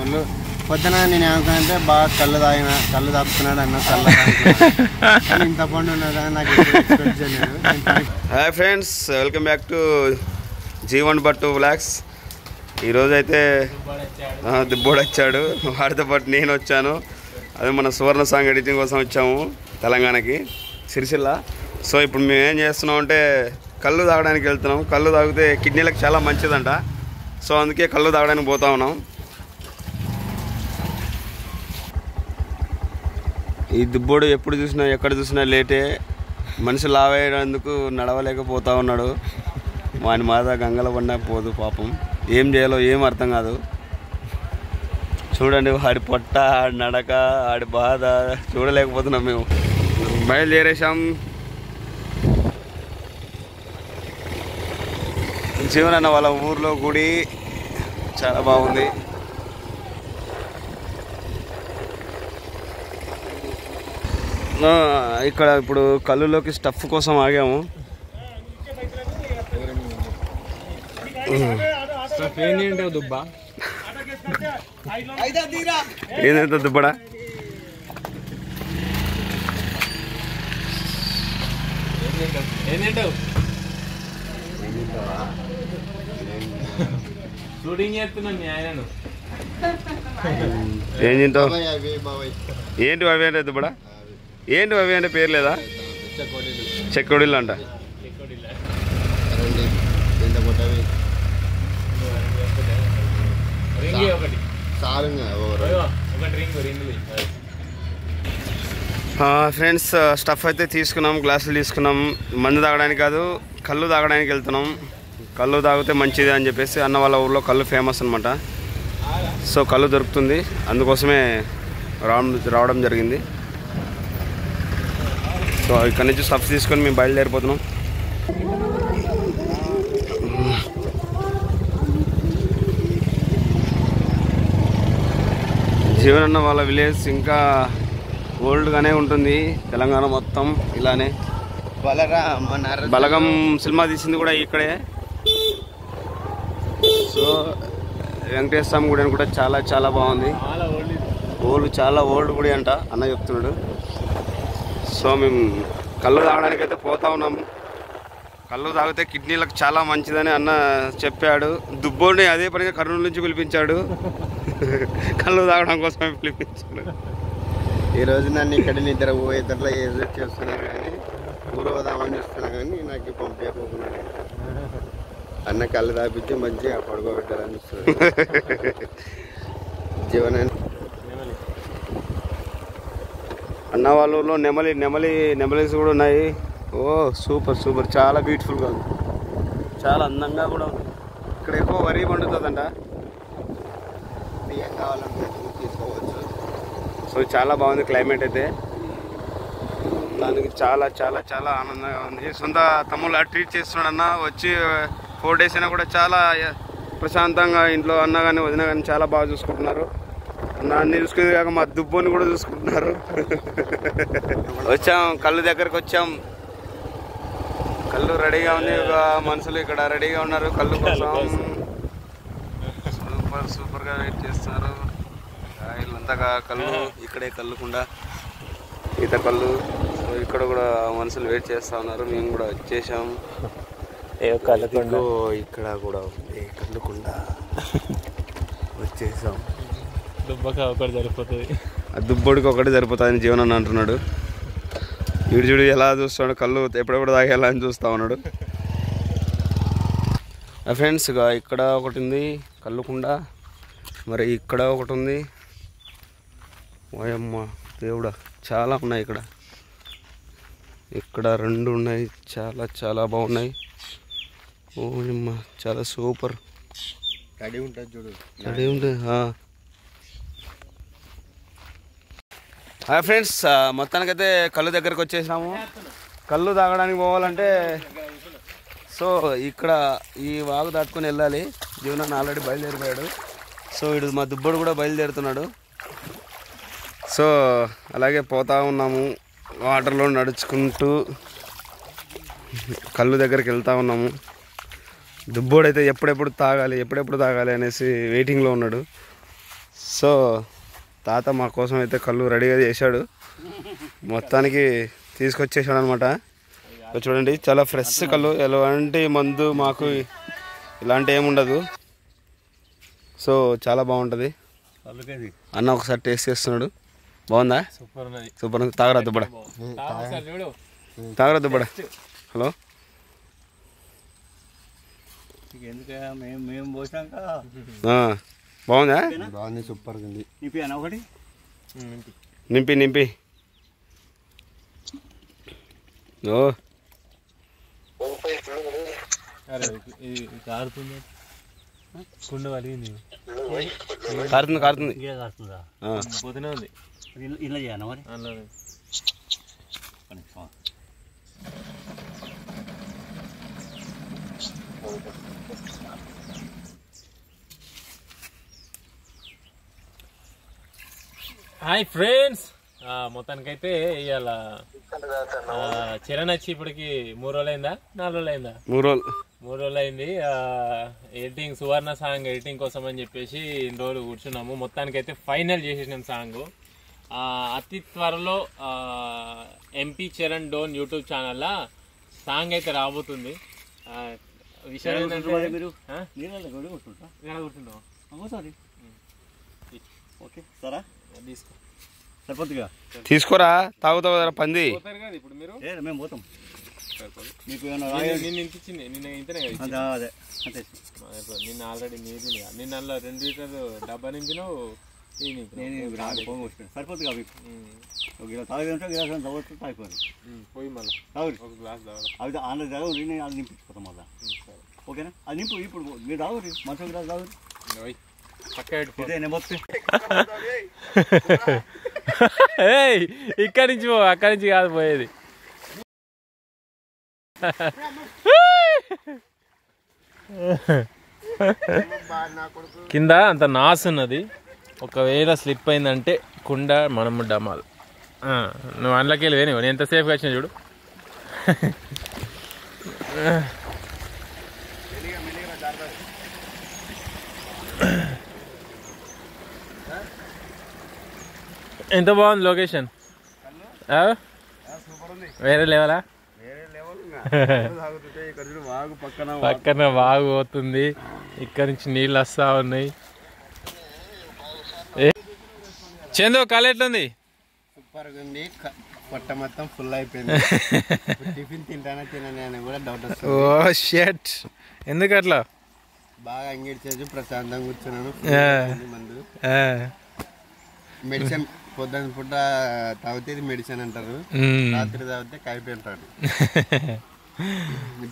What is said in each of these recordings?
Full పొద్దున నేను ఏమనుకున్నానంటే బాగా కళ్ళు తాపుతున్నాడు అన్న కళ్ళు ఇంత పండు ఉన్నదా నాకు ఎక్స్పెక్ట్ చేయలేదు. Hi friends, welcome back to G1 Buttu Vlogs. ఈరోజైతే దుబ్బోడు వచ్చాడు, వాడితో పాటు నేను వచ్చాను. అదే మన సువర్ణ సాంగ్ ఎడిటింగ్ కోసం వచ్చాము తెలంగాణకి, సిరిసిల్ల. సో ఇప్పుడు మేము ఏం చేస్తున్నాం అంటే కళ్ళు తాగడానికి వెళ్తున్నాం. కళ్ళు తాగితే కిడ్నీలకు చాలా మంచిదంట. సో అందుకే కళ్ళు తాగడానికి పోతా ఉన్నాం. ఈ దుబ్బోడు ఎప్పుడు చూసినా ఎక్కడ చూసినా లేటే, మనిషి లావేయడానికి నడవలేకపోతా ఉన్నాడు. వాని మాత గంగల పడినా పోదు పాపం. ఏం చేయాలో ఏం అర్థం కాదు. చూడండి ఆడి పొట్ట, ఆడి నడక, ఆడి బాధ చూడలేకపోతున్నాం. మేము బయలుదేరేసాం. జీవనన్న వాళ్ళ ఊర్లో గుడి చాలా బాగుంది. ఇక్కడ ఇప్పుడు కళ్ళులోకి స్టఫ్ కోసం ఆగాము. ఏంటంటే దుబ్బడా ఏం తింటావు? ఏంటి అవి అంటే దుబ్బడా? ఏంటి అవి అంటే పేరు లేదా? చెక్కడీళ్ళు అంట. ఫ్రెండ్స్, స్టఫ్ అయితే తీసుకున్నాం, గ్లాసులు తీసుకున్నాం. మందు తాగడానికి కాదు, కళ్ళు తాగడానికి వెళ్తున్నాం. కళ్ళు తాగితే మంచిది అని చెప్పేసి అన్న వాళ్ళ ఊళ్ళో కళ్ళు ఫేమస్ అనమాట. సో కళ్ళు దొరుకుతుంది, అందుకోసమే రావడం జరిగింది. సో ఇక్కడ నుంచి స్టఫ్ తీసుకొని మేము బయలుదేరిపోతున్నాం. జీవనన్న వాళ్ళ విలేజ్ ఇంకా ఓల్డ్గానే ఉంటుంది. తెలంగాణ మొత్తం ఇలానే. బలగం సినిమా తీసింది కూడా ఇక్కడే. సో వెంకటేశ్వర స్వామి గుడి కూడా చాలా చాలా బాగుంది. చాలా ఓల్డ్ గుడి అంట అన్న చెప్తున్నాడు. సో మేము కళ్ళు తాగడానికి అయితే పోతా ఉన్నాము. కళ్ళు తాగితే కిడ్నీలకు చాలా మంచిదని అన్న చెప్పాడు. దుబ్బోడిని అదే పనిగా కర్నూలు నుంచి పిలిపించాడు. కళ్ళు తాగడం కోసమే పిలిపించాడు. ఈరోజు నన్ను ఇక్కడ నిద్ర పోయేటట్లా ఏదో చేస్తున్నా కానీ ఊరు పోదామని చూస్తున్నా కానీ నాకు పంపించకపోతున్నాడు. అన్న కళ్ళు తాపించి మంచిగా పడుకోబెట్టాలని చూస్తున్నాడు. జీవన అన్న వాళ్ళ ఊళ్ళో నెమలీస్ కూడా ఉన్నాయి. ఓ సూపర్ సూపర్, చాలా బ్యూటిఫుల్గా ఉంది, చాలా అందంగా కూడా ఉంది. ఇక్కడ ఎక్కువ వరి పండుతుందంట, బియ్యం కావాలంటే తీసుకోవచ్చు. సో చాలా బాగుంది క్లైమేట్ అయితే. దానికి చాలా చాలా చాలా ఆనందంగా ఉంది. సొంత తమ్ముళ్ళు ట్రీట్ చేస్తున్నాడు అన్న. వచ్చి 4 days అయినా కూడా చాలా ప్రశాంతంగా ఇంట్లో అన్న కానీ వదిన కానీ చాలా బాగా చూసుకుంటున్నారు. అన్ని చూసుకునే కాక మా దుబ్బోని కూడా చూసుకుంటున్నారు. వచ్చాం, కళ్ళు దగ్గరకు వచ్చాం. కళ్ళు రెడీగా ఉంది. ఒక మనుషులు ఇక్కడ రెడీగా ఉన్నారు కళ్ళు కోసం. సూపర్గా వెయిట్ చేస్తున్నారు వీళ్ళంతా. కళ్ళు ఇక్కడే కళ్ళుకుండా ఈత కళ్ళు. సో ఇక్కడ కూడా మనుషులు వెయిట్ చేస్తూ ఉన్నారు. మేము కూడా వచ్చేసాం. ఇక్కడ కూడా ఉంది కళ్ళుకుండా, వచ్చేసాం. ఒకటి సరిపోతుంది, దుబ్బడికి ఒకటి సరిపోతుంది జీవనన్న అంటున్నాడు. వీడు చూడు ఎలా చూస్తాడు, కళ్ళు ఎప్పుడెప్పుడు తాగేలా అని చూస్తూ ఉన్నాడు. ఫ్రెండ్స్, ఇక్కడ ఒకటి ఉంది కళ్ళుకుండా, మరి ఇక్కడ ఒకటి ఉంది. ఓయమ్మ దేవుడా, చాలా ఉన్నాయి ఇక్కడ. ఇక్కడ 2 ఉన్నాయి, చాలా చాలా బాగున్నాయి. ఓయమ్మ చాలా సూపర్. రెడీ ఉంటుంది చూడు, రెడీ ఉంటుంది. హాయ్ ఫ్రెండ్స్, మొత్తానికైతే కళ్ళు దగ్గరకు వచ్చేసినాము. కళ్ళు తాగడానికి పోవాలంటే సో ఇక్కడ ఈ వాగు దాటుకొని వెళ్ళాలి. జీవనాన్ని ఆల్రెడీ బయలుదేరిపోయాడు. సో ఇడు మా దుబ్బడు కూడా బయలుదేరుతున్నాడు. సో అలాగే పోతా ఉన్నాము, వాటర్లో నడుచుకుంటూ కళ్ళు దగ్గరికి వెళ్తూ ఉన్నాము. దుబ్బోడైతే ఎప్పుడెప్పుడు తాగాలి అనేసి వెయిటింగ్లో ఉన్నాడు. సో తాత మా కోసం అయితే కళ్ళు రెడీగా చేశాడు, మొత్తానికి తీసుకొచ్చేసాడు అనమాట. చూడండి చాలా ఫ్రెష్ కళ్ళు, ఎలాంటి మందు మాకు ఇలాంటి ఏముండదు. సో చాలా బాగుంటుంది. అన్న ఒకసారి టేస్ట్ చేస్తున్నాడు, బాగుందా? సూపర్ ఉంది. తాగరా దుబ్బడ, తాగరా దుబ్బడ. హలో బాగుందా? బాగుంది, సూపర్ ఉంది. ఒకటి నింపి నింపి. ఓ కారుతుంది, కుండ వలిగింది, కారుతుంది కారుతుంది. పోతూనే ఉంది. ఇలా చేయనా మరి? హాయ్ ఫ్రెండ్స్, మొత్తానికైతే ఇవాళ చరణ్ వచ్చి ఇప్పటికి 3 రోజులు అయిందా 4 రోజులు అయిందా? 3 రోజులు అయింది. ఎడిటింగ్ సువర్ణ సాంగ్ ఎడిటింగ్ కోసం అని చెప్పేసి ఇన్ని రోజులు కూర్చున్నాము. మొత్తానికైతే ఫైనల్ చేసేసినాం సాంగ్. అతి త్వరలో ఎంపీ చరణ్ డోన్ యూట్యూబ్ ఛానల్లో సాంగ్ అయితే రాబోతుంది. విషయం ఏంటంటే ఓకే సరే తీసుకో, సరిపోతుందిగా. తీసుకోరా, తాగుతావు కదా పంది. పోతారు కదా ఇప్పుడు మీరు. మేము పోతాం. మీకు నిన్న ఇంటిచ్చింది, నిన్న ఇంతనే కదా. అదే అంతే. నిన్న ఆల్రెడీ నీది నిన్న 2 లీటర్లు డబ్బా నింపినావు. సరిపోతుంది అవి. తాగదంటే గిలాసం తగ్గొచ్చు, తాగిపోదు. పోయి మళ్ళీ తాగురి ఒక గ్లాస్ తాగడం. అవి ఆన్లైన్ తాగురి, నేను అది నింపించుకోతాం మళ్ళీ. ఓకేనా? అది నింపు. ఇప్పుడు మీరు తాగురి, మంచి గ్లాస్ తాగురి. ఇక్కడి నుంచి పో, అక్కడి నుంచి కాదు పోయేది. కింద అంత నాసు ఉన్నది, ఒకవేళ స్లిప్ అయిందంటే కుండ మనము డమాల్. నువ్వు అందులోకి వెళ్ళి వేని, నేను ఎంత సేఫ్గా వచ్చినా చూడు. ఎంత బాగుంది లొకేషన్, వేరే లెవెలా? పక్కన వాగు పోతుంది, ఇక్కడ నుంచి నీళ్ళు వస్తా ఉన్నాయి. చందు కాలు ఎట్లుంది? సూపర్గా ఉంది. పొట్ట మొత్తం ఫుల్ అయిపోయింది. టిఫిన్ తింటానా తినని అని కూడా డౌట్ వస్తుంది. ఓ షట్, ఎందుకు అట్లా? బాగా ఎంగేజ్ చేసి ప్రశాంతంగా కూర్చున్నాను. మందు మెడిసిన్ పొద్దున్న పూట తాగితే మెడిసిన్ అంటారు, రాత్రి తాగితే కైపి అంటారు.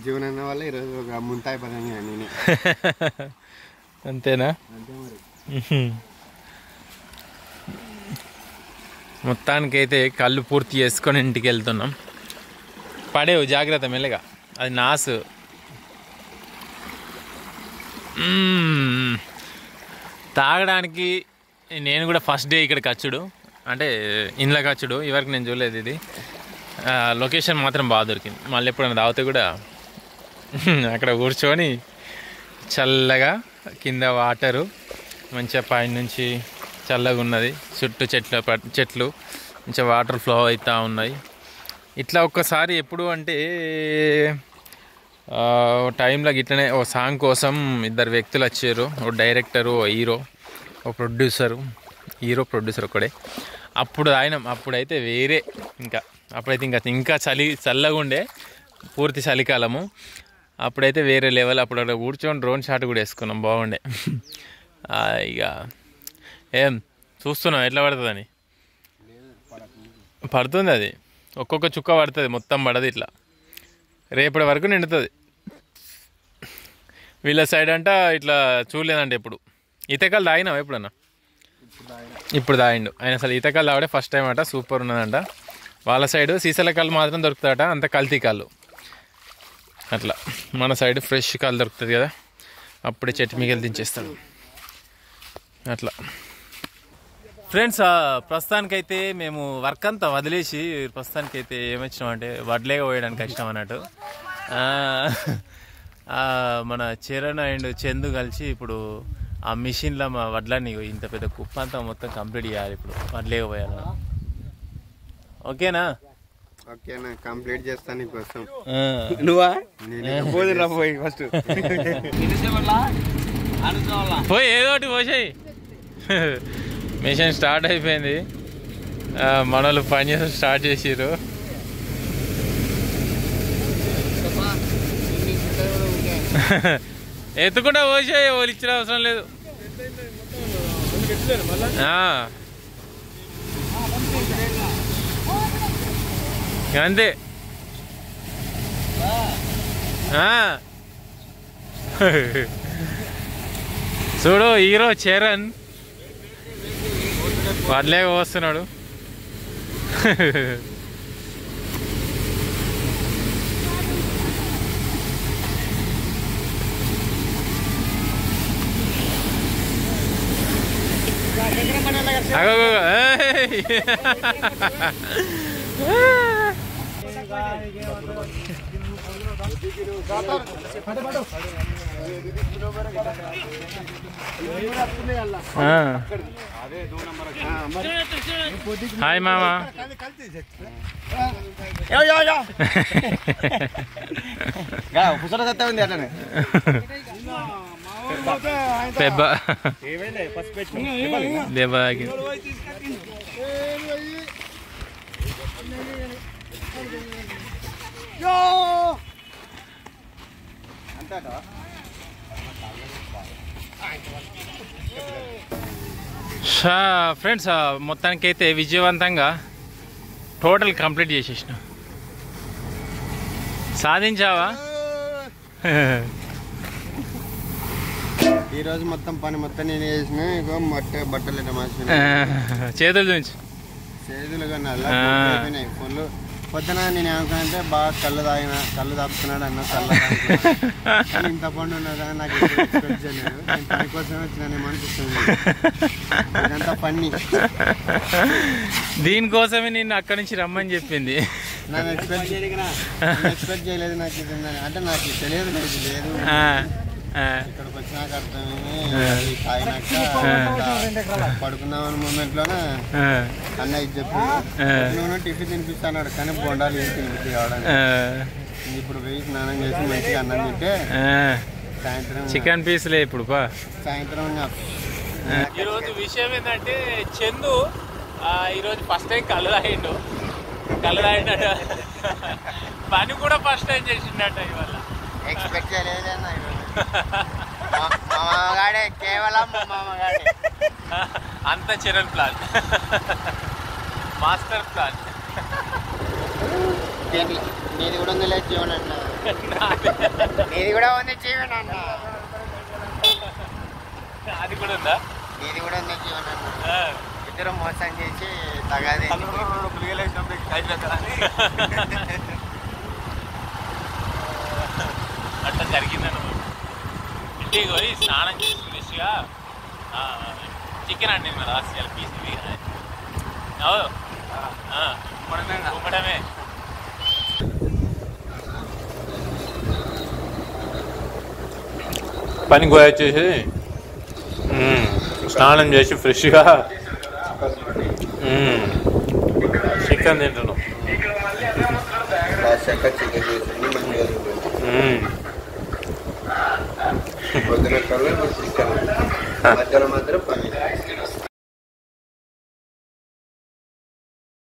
జీవన అన్న వల్ల ఈరోజు ఒక ముంత అయిపోయాను నేనే. అంతేనా? అంతే మరి. మొత్తానికైతే కళ్ళు పూర్తి చేసుకొని ఇంటికి వెళ్తున్నాం. పడేవు జాగ్రత్త, మెల్లగా, అది నాసు. తాగడానికి నేను కూడా ఫస్ట్ డే ఇక్కడికి వచ్చుడు, అంటే ఇంట్లోకి వచ్చుడు. ఇవరకు నేను చూడలేదు ఇది. లొకేషన్ మాత్రం బాగా దొరికింది. మళ్ళీ ఎప్పుడైనా తాగితే కూడా అక్కడ కూర్చొని చల్లగా, కింద వాటరు మంచిగా పైన నుంచి చల్లగా ఉన్నది, చుట్టూ చెట్లు మంచిగా వాటర్ ఫ్లో అవుతూ ఉన్నాయి. ఇట్లా ఒక్కసారి ఎప్పుడు అంటే టైంలో ఇట్లనే ఓ సాంగ్ కోసం 2 వ్యక్తులు వచ్చారు. ఓ డైరెక్టరు, ఓ హీరో, ఓ ప్రొడ్యూసరు. హీరో ప్రొడ్యూసర్ ఒకడే. అప్పుడు ఆయన అప్పుడైతే వేరే, అప్పుడైతే ఇంకా చల్లగా ఉండే, పూర్తి చలికాలము. అప్పుడైతే వేరే లెవెల్. అప్పుడు అక్కడ కూర్చొని డ్రోన్ షాట్ కూడా వేసుకున్నాం, బాగుండే. ఇక ఏం చూస్తున్నాం ఎట్లా పడుతుందని. పడుతుంది, అది ఒక్కొక్క చుక్క పడుతుంది, మొత్తం పడదు. ఇట్లా రేపటి వరకు నిండుతుంది. వీళ్ళ సైడ్ అంట ఇట్లా చూడలేదంట ఎప్పుడు. ఈతకాలు తాగినావా ఎప్పుడన్నా? ఇప్పుడు తాగిండు ఆయన. అసలు ఈతకాలు తాగడే ఫస్ట్ టైం అంట. సూపర్ ఉన్నదంట. వాళ్ళ సైడ్ సీసాల కాళ్ళు మాత్రం దొరుకుతాయట, అంత కల్తీ కాళ్ళు. అట్లా మన సైడ్ ఫ్రెష్ కాళ్ళు దొరుకుతుంది కదా, అప్పుడే చెట్టు మిగిలి దించేస్తాడు. అట్లా ఫ్రెండ్స్, ప్రస్తుతానికైతే మేము వర్క్ అంతా వదిలేసి ప్రస్తుతానికైతే ఏమొచ్చినామంటే వడ్లేగా పోయడానికి వచ్చినాం అన్నట్టు. మన చరణ్ అండ్ చందు కలిసి ఇప్పుడు ఆ మిషన్లో మా వడ్లని ఇంత పెద్ద కుప్ప అంతా మొత్తం కంప్లీట్ చేయాలి ఇప్పుడు వడ్లేక పోయాలి. ఓకేనా? ఓకేనా, కంప్లీట్ చేస్తాను నీకోసం. నువ్వా పోదిరా పోయి ఫస్ట్ పోయి ఏదో ఒకటి పోసాయి. మిషన్ స్టార్ట్ అయిపోయింది, మనోళ్ళు పని చేసి స్టార్ట్ చేసిర్రు. ఎత్తుకుంటా పోసాయి, వాళ్ళు ఇచ్చిన అవసరం లేదు. అంతే. చూడు హీరో చరణ్ వడ్లేక వస్తున్నాడు. హాయ్ మామా. దెబ్బ తాకింది. ఫ్రెండ్స్ మొత్తానికైతే విజయవంతంగా టోటల్ కంప్లీట్ చేసేసిన. సాధించావా? ఈరోజు మొత్తం పని మొత్తం నేను చేసిన. ఇగో బట్టలు చేతులు చూపించు. చేతులు కన్నా ఫోన్లు పొద్దున నేను ఏమనుకున్నానంటే బాగా కళ్ళు తాపుతున్నాడు అన్న కళ్ళు ఇంత పండు ఉన్నదా నాకు నేను పని కోసం వచ్చినానేమో అనిపిస్తుంది. ఇదంతా పని. దీనికోసమే నేను అక్కడి నుంచి రమ్మని చెప్పింది. నాకు ఎక్స్పెక్ట్ చేయలేదు. నాకు ఇది అంటే నాకు తెలియదు, లేదు లేదు ఇక్కడికి వచ్చినాక అర్థమైంది. తాగినాక పడుకున్నామని మూమెంట్లోనే అన్న ఇది చెప్పి టిఫిన్ తినిపిస్తాడు, కానీ బొండాలు వేసి తినిపించి కావడానికి. ఇప్పుడు పోయి స్నానం చేసి మంచిగా అన్నం తింటే సాయంత్రం చికెన్ పీస్లే. ఇప్పుడు సాయంత్రం ఈరోజు విషయం ఏంటంటే చందు ఈరోజు ఫస్ట్ టైం కళ్ళు తాగిండు. పని కూడా ఫస్ట్ టైం చేసిండట. ఇవాళ ఎక్స్పెక్ట్ చేయలేదు అన్న. మామగాడే, కేవలం మామగాడే. అంత చరణ్ ప్లాన్, మాస్టర్ ప్లాన్. నీది కూడా ఉంది లేదు జీవన్ అన్న. నీది కూడా ఉంది జీవన్ అన్న. అది కూడా ఉందా? నీది కూడా ఉంది జీవన్ అన్న. ఇద్దరు మోసం చేసి తగాది అట్లా జరిగిందన్నమాట. ఇంటికి పోయి స్నానం చేసి ఫ్రెష్గా చికెన్ అండి మరి రాసి పీస్ ఉమ్మడమే. పని వచ్చేసి స్నానం చేసి ఫ్రెష్గా చికెన్ తింటున్నాం. పొద్దున కళ్ళు చికెన్, మధ్యాహ్నం మాత్రం పని.